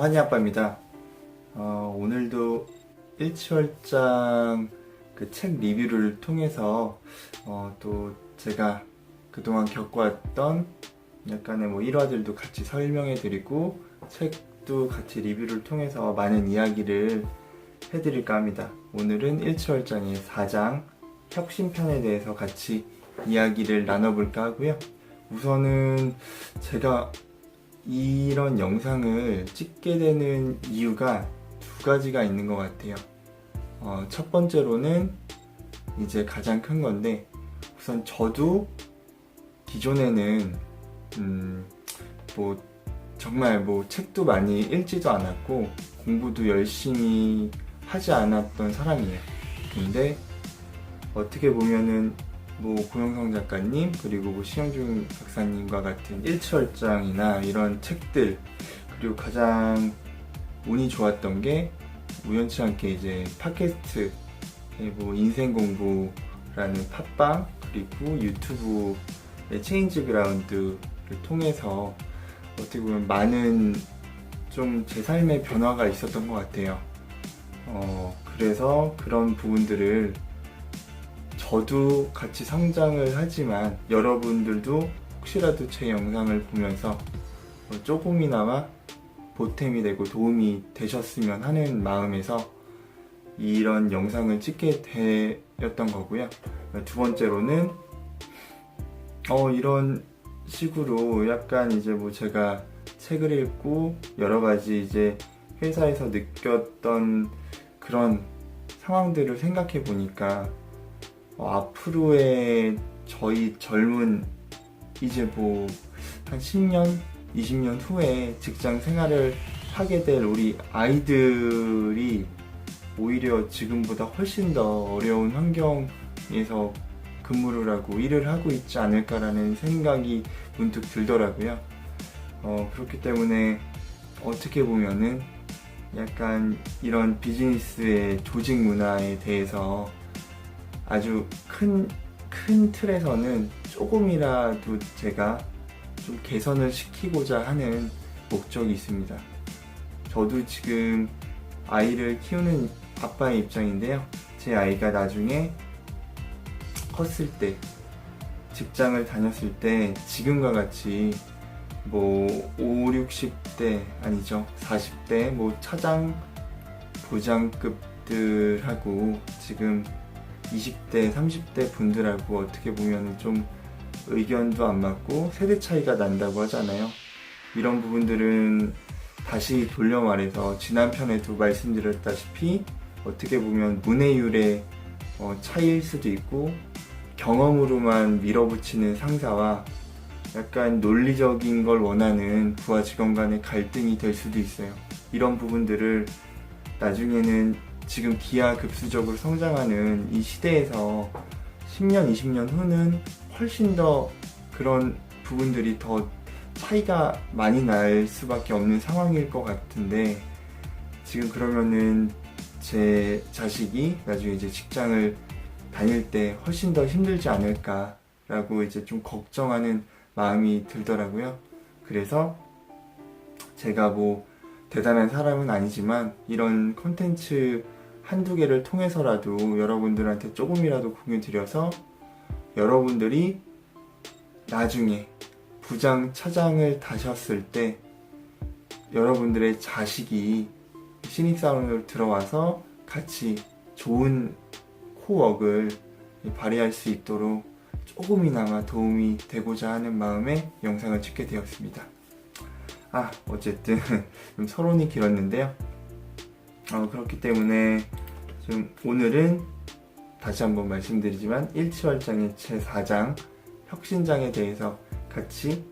환희 아빠입니다. 오늘도 일치월장 그 책 리뷰를 통해서 또 제가 그동안 겪어왔던 약간의 일화들도 같이 설명해 드리고 책도 같이 리뷰를 통해서 많은 이야기를 해드릴까 합니다. 오늘은 일치월장의 4장 혁신편에 대해서 같이 이야기를 나눠볼까 하고요. 우선은 제가 이런 영상을 찍게 되는 이유가 두 가지가 있는 것 같아요. 첫 번째로는 이제 가장 큰 건데, 우선 저도 기존에는 정말 책도 많이 읽지도 않았고 공부도 열심히 하지 않았던 사람이에요. 근데 어떻게 보면은 고영성 작가님 그리고 신영중 박사님과 같은 일치월장이나 이런 책들, 그리고 가장 운이 좋았던 게 우연치 않게 이제 팟캐스트 인생공부라는 팟빵 그리고 유튜브의 체인지 그라운드를 통해서 어떻게 보면 많은 좀 제 삶의 변화가 있었던 것 같아요. 그래서 그런 부분들을 저도 같이 성장을 하지만 여러분들도 혹시라도 제 영상을 보면서 조금이나마 보탬이 되고 도움이 되셨으면 하는 마음에서 이런 영상을 찍게 되었던 거고요. 두 번째로는 이런 식으로 약간 이제 제가 책을 읽고 여러 가지 이제 회사에서 느꼈던 그런 상황들을 생각해 보니까 앞으로의 저희 젊은 이제 한 10년, 20년 후에 직장 생활을 하게 될 우리 아이들이 오히려 지금보다 훨씬 더 어려운 환경에서 근무를 하고 일을 하고 있지 않을까라는 생각이 문득 들더라고요. 그렇기 때문에 어떻게 보면은 약간 이런 비즈니스의 조직 문화에 대해서 아주 큰 틀에서는 조금이라도 제가 좀 개선을 시키고자 하는 목적이 있습니다. 저도 지금 아이를 키우는 아빠의 입장인데요. 제 아이가 나중에 컸을 때, 직장을 다녔을 때 지금과 같이 5, 60대 아니죠. 40대 차장 부장급들하고 지금 20대, 30대 분들하고 어떻게 보면 좀 의견도 안 맞고 세대 차이가 난다고 하잖아요. 이런 부분들은 다시 돌려 말해서 지난 편에도 말씀드렸다시피 어떻게 보면 문해율의 차이일 수도 있고 경험으로만 밀어붙이는 상사와 약간 논리적인 걸 원하는 부하 직원 간의 갈등이 될 수도 있어요. 이런 부분들을 나중에는 지금 기하급수적으로 성장하는 이 시대에서 10년, 20년 후는 훨씬 더 그런 부분들이 더 차이가 많이 날 수밖에 없는 상황일 것 같은데, 지금 그러면은 제 자식이 나중에 이제 직장을 다닐 때 훨씬 더 힘들지 않을까라고 이제 좀 걱정하는 마음이 들더라고요. 그래서 제가 대단한 사람은 아니지만 이런 콘텐츠 한두 개를 통해서라도 여러분들한테 조금이라도 공유 드려서 여러분들이 나중에 부장, 차장을 다셨을 때 여러분들의 자식이 신입사원으로 들어와서 같이 좋은 코웍을 발휘할 수 있도록 조금이나마 도움이 되고자 하는 마음에 영상을 찍게 되었습니다. 어쨌든 좀 서론이 길었는데요. 그렇기 때문에 좀 오늘은 다시 한번 말씀드리지만 일치월장의 제4장 혁신장에 대해서 같이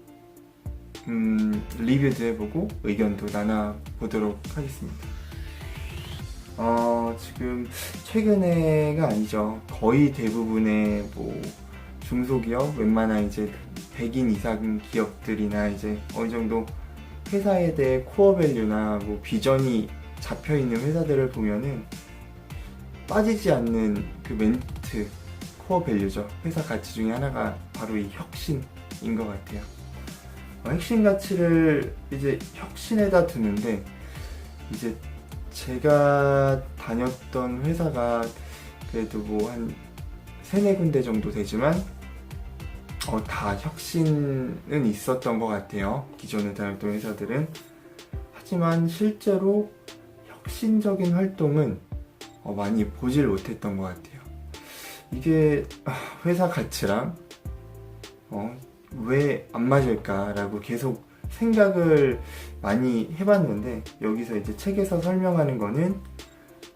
리뷰도 해보고 의견도 나눠보도록 하겠습니다. 지금 최근에가 아니죠. 거의 대부분의 중소기업, 웬만한 이제 100인 이상 기업들이나 이제 어느 정도 회사에 대해 코어 밸류나 비전이 잡혀있는 회사들을 보면은 빠지지 않는 그 멘트, 코어 밸류죠. 회사 가치 중에 하나가 바로 이 혁신인 것 같아요. 핵심 가치를 이제 혁신에다 두는데 이제 제가 다녔던 회사가 그래도 뭐 한 세네 군데 정도 되지만 다 혁신은 있었던 것 같아요. 기존에 다녔던 회사들은. 하지만 실제로 혁신적인 활동은 많이 보질 못했던 것 같아요. 이게 회사 가치랑 왜 안 맞을까라고 계속 생각을 많이 해봤는데, 여기서 이제 책에서 설명하는 거는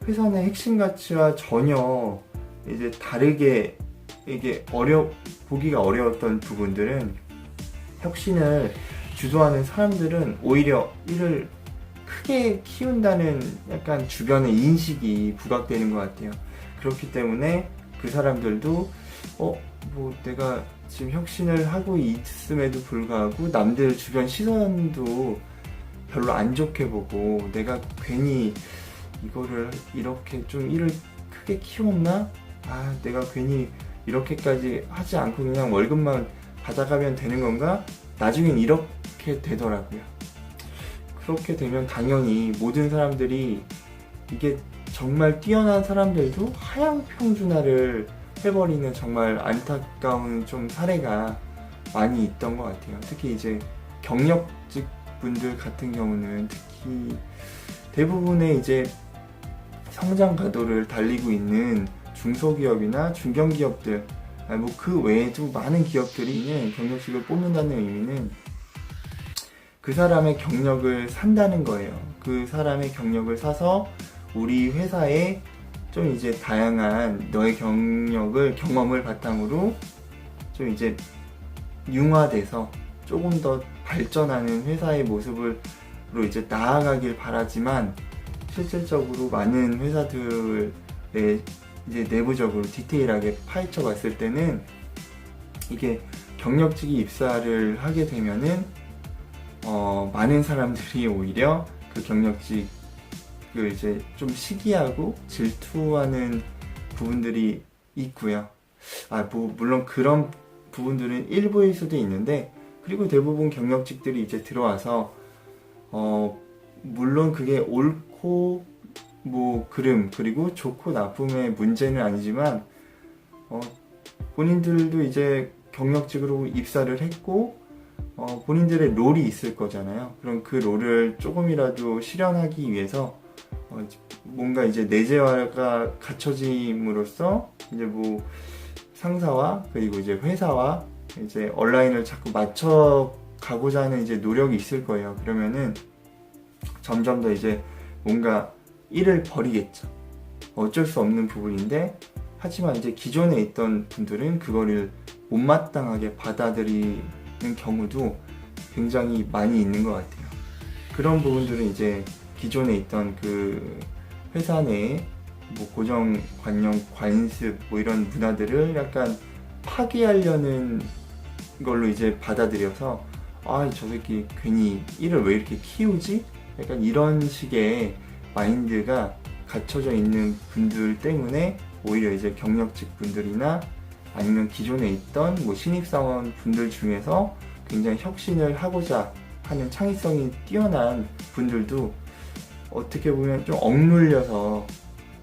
회사 내 핵심 가치와 전혀 이제 다르게, 이게 보기가 어려웠던 부분들은 혁신을 주도하는 사람들은 오히려 이를 크게 키운다는 약간 주변의 인식이 부각되는 것 같아요. 그렇기 때문에 그 사람들도 뭐 내가 지금 혁신을 하고 있음에도 불구하고 남들 주변 시선도 별로 안 좋게 보고, 내가 괜히 이거를 이렇게 좀 일을 크게 키웠나? 내가 괜히 이렇게까지 하지 않고 그냥 월급만 받아가면 되는 건가? 나중엔 이렇게 되더라고요. 그렇게 되면 당연히 모든 사람들이, 이게 정말 뛰어난 사람들도 하향평준화를 해버리는 정말 안타까운 좀 사례가 많이 있던 것 같아요. 특히 이제 경력직 분들 같은 경우는 특히 대부분의 이제 성장 가도를 달리고 있는 중소기업이나 중견기업들, 뭐 그 외에도 많은 기업들이 있는 경력직을 뽑는다는 의미는 그 사람의 경력을 산다는 거예요. 그 사람의 경력을 사서 우리 회사에 좀 이제 다양한 너의 경험을 바탕으로 좀 이제 융화돼서 조금 더 발전하는 회사의 모습으로 이제 나아가길 바라지만, 실질적으로 많은 회사들의 이제 내부적으로 디테일하게 파헤쳐 봤을 때는 이게 경력직이 입사를 하게 되면은 많은 사람들이 오히려 그 경력직을 이제 좀 시기하고 질투하는 부분들이 있고요. 뭐 물론 그런 부분들은 일부일 수도 있는데, 그리고 대부분 경력직들이 이제 들어와서 물론 그게 옳고 뭐 그리고 좋고 나쁨의 문제는 아니지만 본인들도 이제 경력직으로 입사를 했고 본인들의 롤이 있을 거잖아요. 그럼 그 롤을 조금이라도 실현하기 위해서 뭔가 이제 내재화가 갖춰짐으로써 이제 뭐 상사와 그리고 이제 회사와 이제 온라인을 자꾸 맞춰 가고자 하는 이제 노력이 있을 거예요. 그러면은 점점 더 이제 뭔가 일을 버리겠죠. 어쩔 수 없는 부분인데, 하지만 이제 기존에 있던 분들은 그거를 못마땅하게 받아들이는 경우도 굉장히 많이 있는 것 같아요. 그런 부분들은 이제 기존에 있던 그 회사 내에 뭐 고정관념, 관습 뭐 이런 문화들을 약간 파괴하려는 걸로 이제 받아들여서 저 새끼 괜히 일을 왜 이렇게 키우지? 약간 이런 식의 마인드가 갖춰져 있는 분들 때문에 오히려 이제 경력직 분들이나 아니면 기존에 있던 뭐 신입사원 분들 중에서 굉장히 혁신을 하고자 하는 창의성이 뛰어난 분들도 어떻게 보면 좀 억눌려서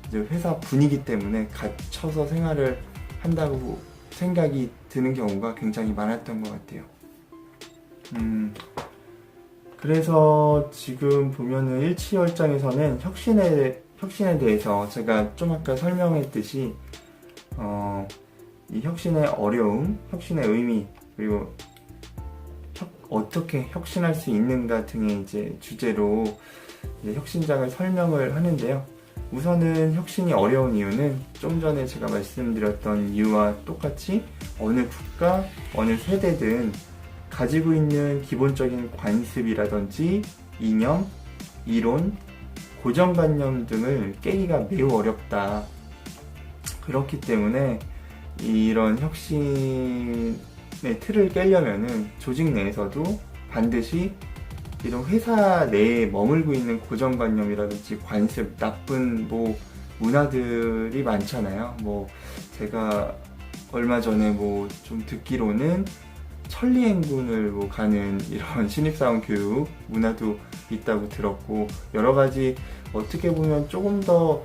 이제 회사 분위기 때문에 갇혀서 생활을 한다고 생각이 드는 경우가 굉장히 많았던 것 같아요. 그래서 지금 보면은 일치월장에서는 혁신에 대해서 제가 좀 아까 설명했듯이 이 혁신의 어려움, 혁신의 의미, 그리고 어떻게 혁신할 수 있는가 등의 이제 주제로 이제 혁신장을 설명을 하는데요. 우선은 혁신이 어려운 이유는 좀 전에 제가 말씀드렸던 이유와 똑같이 어느 국가, 어느 세대든 가지고 있는 기본적인 관습이라든지 이념, 이론, 고정관념 등을 깨기가 매우 어렵다. 그렇기 때문에 이런 혁신의 틀을 깨려면은 조직 내에서도 반드시 이런 회사 내에 머물고 있는 고정관념이라든지 관습, 나쁜 뭐 문화들이 많잖아요. 뭐 제가 얼마 전에 뭐 좀 듣기로는 천리행군을 뭐 가는 이런 신입사원 교육 문화도 있다고 들었고, 여러 가지 어떻게 보면 조금 더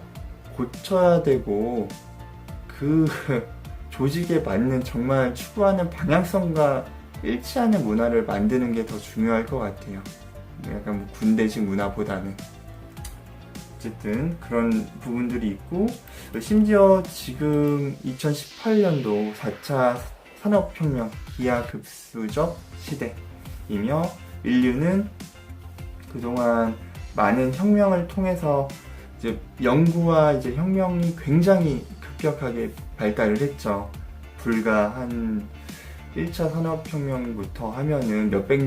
고쳐야 되고 그 조직에 맞는 정말 추구하는 방향성과 일치하는 문화를 만드는 게 더 중요할 것 같아요. 약간 뭐 군대식 문화보다는. 어쨌든 그런 부분들이 있고, 심지어 지금 2018년도 4차 산업혁명 기하급수적 시대이며, 인류는 그동안 많은 혁명을 통해서 이제 연구와 이제 혁명이 굉장히 급격하게 발달을 했죠. 불과 한 1차 산업혁명부터 하면은 몇백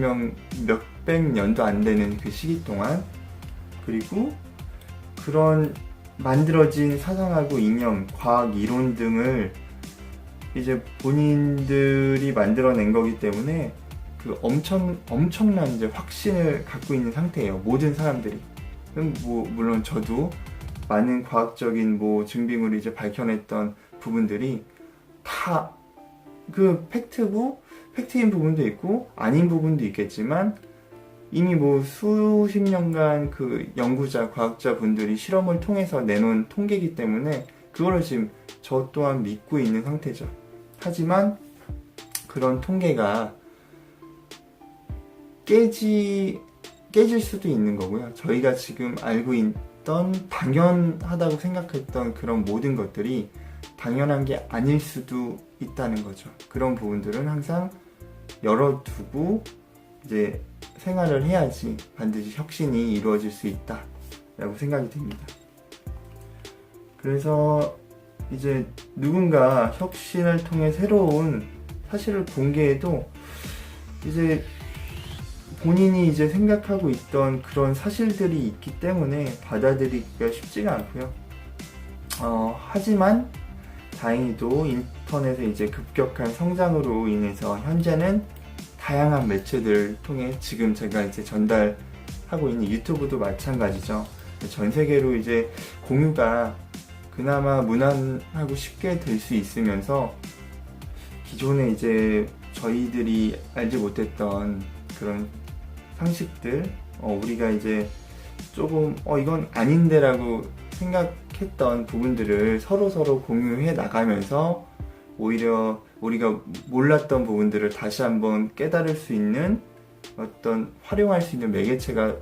년도 안 되는 그 시기 동안, 그리고 그런 만들어진 사상하고 이념, 과학 이론 등을 이제 본인들이 만들어낸 거기 때문에 그 엄청난 이제 확신을 갖고 있는 상태예요. 모든 사람들이. 뭐 물론 저도 많은 과학적인 뭐 증빙으로 이제 밝혀냈던 부분들이 다 그 팩트인 부분도 있고 아닌 부분도 있겠지만, 이미 뭐 수십 년간 그 연구자, 과학자 분들이 실험을 통해서 내놓은 통계이기 때문에 그거를 지금 저 또한 믿고 있는 상태죠. 하지만 그런 통계가 깨질 수도 있는 거고요. 저희가 지금 알고 있던 당연하다고 생각했던 그런 모든 것들이 당연한 게 아닐 수도 있다는 거죠. 그런 부분들은 항상 열어두고 이제 생활을 해야지 반드시 혁신이 이루어질 수 있다라고 생각이 듭니다. 그래서 이제 누군가 혁신을 통해 새로운 사실을 공개해도 이제 본인이 이제 생각하고 있던 그런 사실들이 있기 때문에 받아들이기가 쉽지가 않고요. 하지만 다행히도 인터넷의 이제 급격한 성장으로 인해서 현재는 다양한 매체들을 통해 지금 제가 이제 전달하고 있는 유튜브도 마찬가지죠. 전 세계로 이제 공유가 그나마 무난하고 쉽게 될 수 있으면서, 기존에 이제 저희들이 알지 못했던 그런 상식들, 우리가 이제 조금 이건 아닌데라고 생각했던 부분들을 서로 공유해 나가면서 오히려 우리가 몰랐던 부분들을 다시 한번 깨달을 수 있는 어떤 활용할 수 있는 매개체가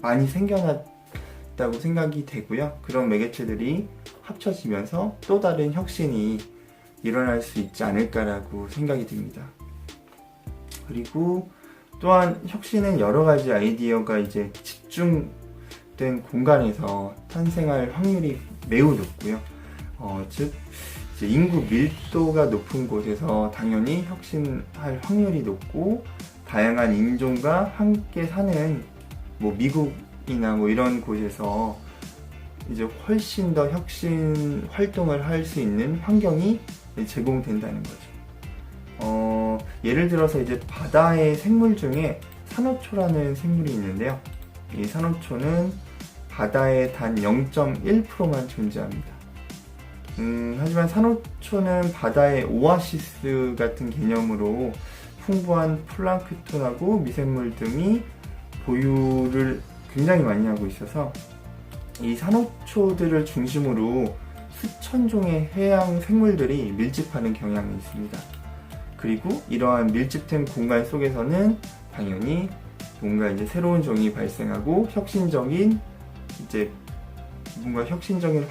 많이 생겨났다고 생각이 되고요. 그런 매개체들이 합쳐지면서 또 다른 혁신이 일어날 수 있지 않을까라고 생각이 듭니다. 그리고 또한 혁신은 여러 가지 아이디어가 이제 집중된 공간에서 탄생할 확률이 매우 높고요. 즉 이제 인구 밀도가 높은 곳에서 당연히 혁신할 확률이 높고, 다양한 인종과 함께 사는 뭐 미국이나 뭐 이런 곳에서 이제 훨씬 더 혁신 활동을 할 수 있는 환경이 제공된다는 거죠. 예를 들어서 이제 바다의 생물 중에 산호초라는 생물이 있는데요. 이 산호초는 바다에 단 0.1%만 존재합니다. 하지만 산호초는 바다의 오아시스 같은 개념으로 풍부한 플랑크톤하고 미생물 등이 보유를 굉장히 많이 하고 있어서, 이 산호초들을 중심으로 수천 종의 해양 생물들이 밀집하는 경향이 있습니다. 그리고 이러한 밀집된 공간 속에서는 당연히 뭔가 이제 새로운 종이 발생하고 혁신적인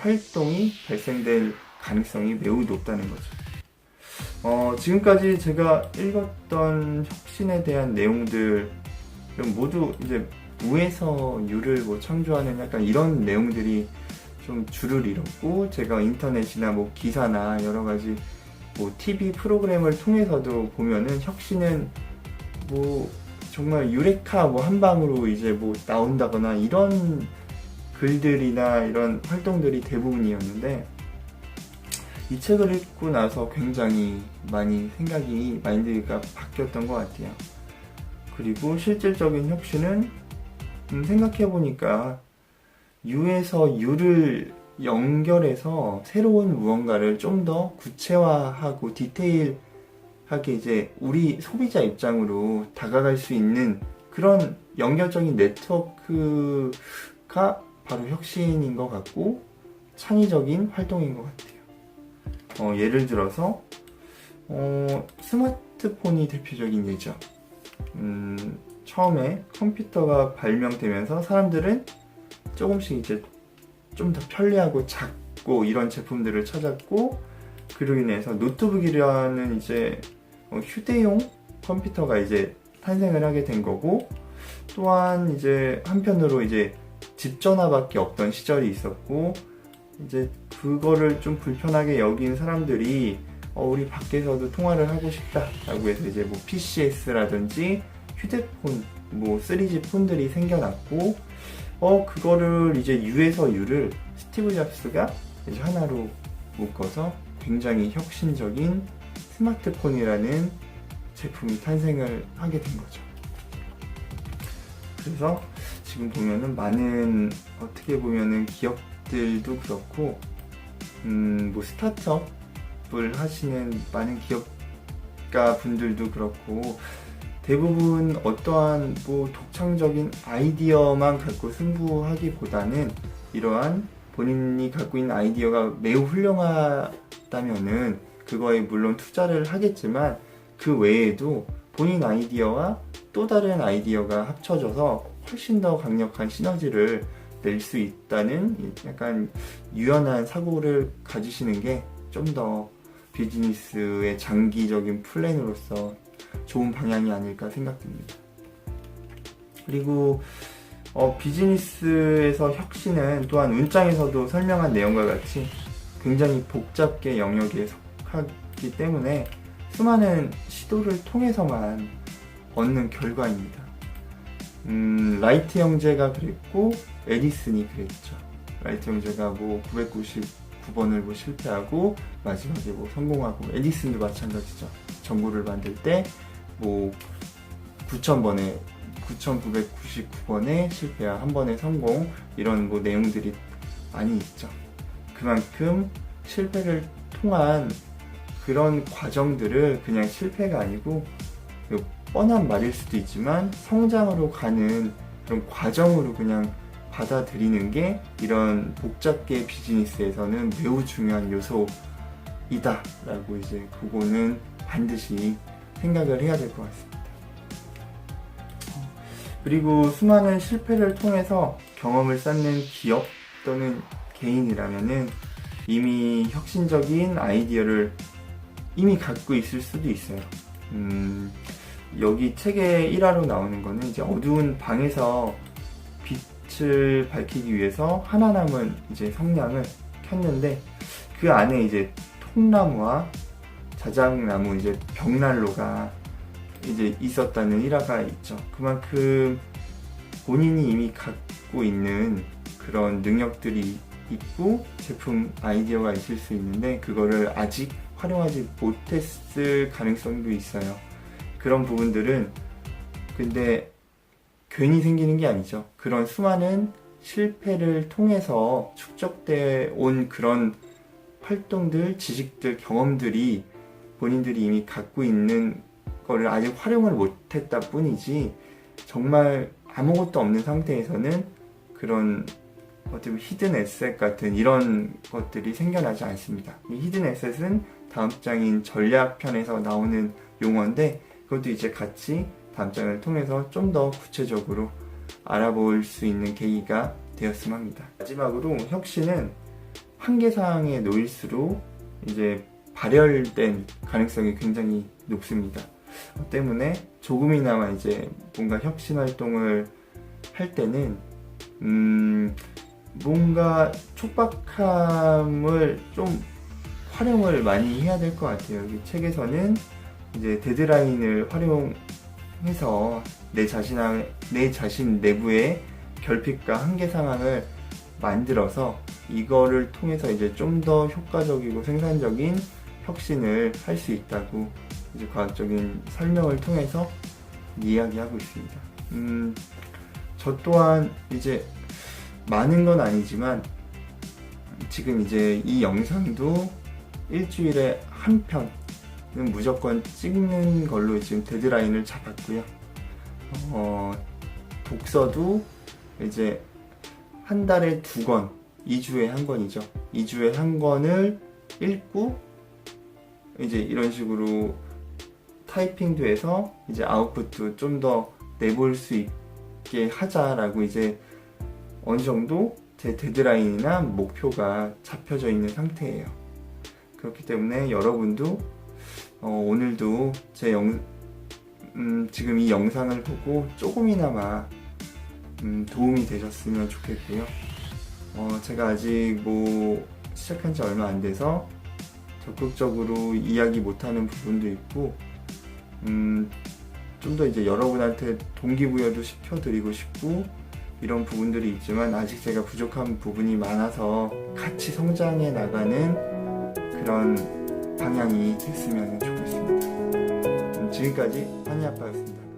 활동이 발생될 가능성이 매우 높다는 거죠. 지금까지 제가 읽었던 혁신에 대한 내용들은 모두 이제 무에서 유를 창조하는 약간 이런 내용들이 좀 주를 이뤘고, 제가 인터넷이나 기사나 여러 가지 TV 프로그램을 통해서도 보면은 혁신은 정말 유레카 한 방으로 이제 나온다거나 이런 글들이나 이런 활동들이 대부분이었는데, 이 책을 읽고 나서 굉장히 많이 마인드가 바뀌었던 것 같아요. 그리고 실질적인 혁신은 생각해보니까 유에서 유를 연결해서 새로운 무언가를 좀 더 구체화하고 디테일하게 이제 우리 소비자 입장으로 다가갈 수 있는 그런 연결적인 네트워크가 바로 혁신인 것 같고 창의적인 활동인 것 같아요. 예를 들어서 스마트폰이 대표적인 예죠. 처음에 컴퓨터가 발명되면서 사람들은 조금씩 이제 좀 더 편리하고 작고 이런 제품들을 찾았고, 그로 인해서 노트북이라는 이제 휴대용 컴퓨터가 이제 탄생을 하게 된 거고, 또한 이제 한편으로 이제 집 전화밖에 없던 시절이 있었고, 이제 그거를 좀 불편하게 여긴 사람들이 우리 밖에서도 통화를 하고 싶다라고 해서 이제 뭐 PCS라든지 휴대폰, 뭐 3G 폰들이 생겨났고, 그거를 이제 U에서 U를 스티브 잡스가 이제 하나로 묶어서 굉장히 혁신적인 스마트폰이라는 제품이 탄생을 하게 된 거죠. 그래서 지금 보면은 많은, 어떻게 보면은 기업들도 그렇고, 뭐 스타트업을 하시는 많은 기업가 분들도 그렇고, 대부분 어떠한 뭐 독창적인 아이디어만 갖고 승부하기보다는 이러한 본인이 갖고 있는 아이디어가 매우 훌륭하다면은 그거에 물론 투자를 하겠지만, 그 외에도 본인 아이디어와 또 다른 아이디어가 합쳐져서 훨씬 더 강력한 시너지를 낼 수 있다는 약간 유연한 사고를 가지시는 게 좀 더 비즈니스의 장기적인 플랜으로서 좋은 방향이 아닐까 생각됩니다. 그리고 비즈니스에서 혁신은 또한 문장에서도 설명한 내용과 같이 굉장히 복잡게 영역에 속하기 때문에 수많은 시도를 통해서만 얻는 결과입니다. 라이트 형제가 그랬고 에디슨이 그랬죠. 라이트 형제가 뭐 999번을 뭐 실패하고 마지막에 뭐 성공하고, 에디슨도 마찬가지죠. 전구를 만들 때 뭐 9,999번에 실패야 한 번에 성공, 이런 뭐 내용들이 많이 있죠. 그만큼 실패를 통한 그런 과정들을 그냥 실패가 아니고 뻔한 말일 수도 있지만 성장으로 가는 그런 과정으로 그냥 받아들이는 게 이런 복잡계 비즈니스에서는 매우 중요한 요소이다 라고 이제 그거는 반드시 생각을 해야 될 것 같습니다. 그리고 수많은 실패를 통해서 경험을 쌓는 기업 또는 개인이라면은 이미 혁신적인 아이디어를 이미 갖고 있을 수도 있어요. 여기 책의 1화로 나오는 거는 이제 어두운 방에서 빛을 밝히기 위해서 하나 남은 이제 성냥을 켰는데, 그 안에 이제 통나무와 자작나무, 이제 벽난로가 이제 있었다는 일화가 있죠. 그만큼 본인이 이미 갖고 있는 그런 능력들이 있고 제품 아이디어가 있을 수 있는데 그거를 아직 활용하지 못했을 가능성도 있어요. 그런 부분들은 근데 괜히 생기는 게 아니죠. 그런 수많은 실패를 통해서 축적돼 온 그런 활동들, 지식들, 경험들이 본인들이 이미 갖고 있는 거를 아직 활용을 못했다 뿐이지, 정말 아무것도 없는 상태에서는 그런 어떻게 보면 히든 에셋 같은 이런 것들이 생겨나지 않습니다. 이 히든 에셋은 다음 장인 전략편에서 나오는 용어인데, 그것도 이제 같이 다음 장을 통해서 좀 더 구체적으로 알아볼 수 있는 계기가 되었으면 합니다. 마지막으로 혁신은 한계사항에 놓일수록 이제 발열된 가능성이 굉장히 높습니다. 때문에 조금이나마 이제 뭔가 혁신 활동을 할 때는 뭔가 촉박함을 좀 활용을 많이 해야 될 것 같아요. 이 책에서는 이제 데드라인을 활용해서 내 자신 내부의 결핍과 한계 상황을 만들어서 이거를 통해서 이제 좀 더 효과적이고 생산적인 혁신을 할 수 있다고 이제 과학적인 설명을 통해서 이야기하고 있습니다. 저 또한 이제 많은 건 아니지만 지금 이제 이 영상도 일주일에 한 편 무조건 찍는 걸로 지금 데드라인을 잡았고요. 독서도 이제 한 달에 2권, 2주에 한 권이죠. 2주에 한 권을 읽고 이제 이런 식으로 타이핑도 해서 이제 아웃풋도 좀 더 내볼 수 있게 하자라고 이제 어느 정도 제 데드라인이나 목표가 잡혀져 있는 상태예요. 그렇기 때문에 여러분도 오늘도 제 지금 이 영상을 보고 조금이나마 도움이 되셨으면 좋겠고요. 제가 아직 뭐 시작한 지 얼마 안 돼서 적극적으로 이야기 못하는 부분도 있고 좀 더 이제 여러분한테 동기부여도 시켜드리고 싶고 이런 부분들이 있지만 아직 제가 부족한 부분이 많아서 같이 성장해 나가는 그런 방향이 됐으면 좋겠습니다. 지금까지 한이아빠였습니다.